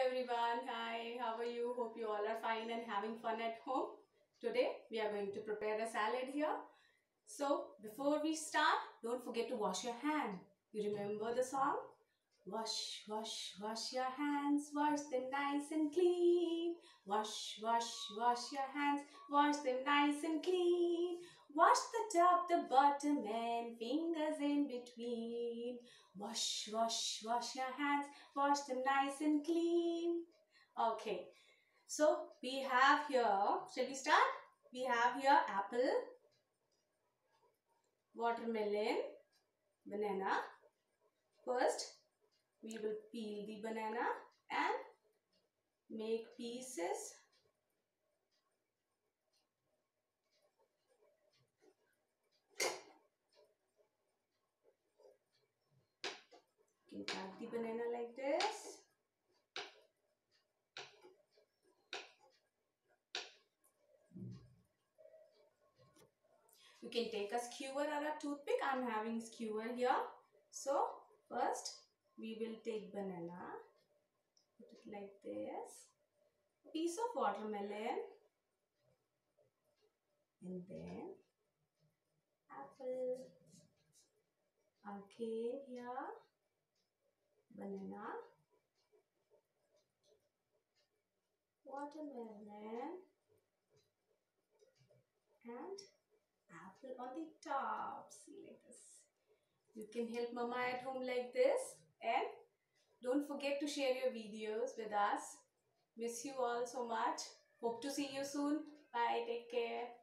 everyone. Hi, how are you? Hope you all are fine and having fun at home. Today we are going to prepare a salad here. So before we start, don't forget to wash your hand. You remember the song? Wash, wash, wash your hands, wash them nice and clean. Wash, wash, wash your hands, wash them nice and clean. Wash the top, the bottom and fingers in between. Wash, wash, wash your hands, wash them nice and clean. Okay, so we have here, shall we start? We have here apple, watermelon, banana. First, we will peel the banana and make pieces. You can cut the banana like this. You can take a skewer or a toothpick. I am having skewer here. So first we will take banana, put it like this, a piece of watermelon, and then apple. Okay, here banana, watermelon, and apple on the top. See, like this. You can help mama at home like this, and don't forget to share your videos with us. Miss you all so much. Hope to see you soon. Bye. Take care.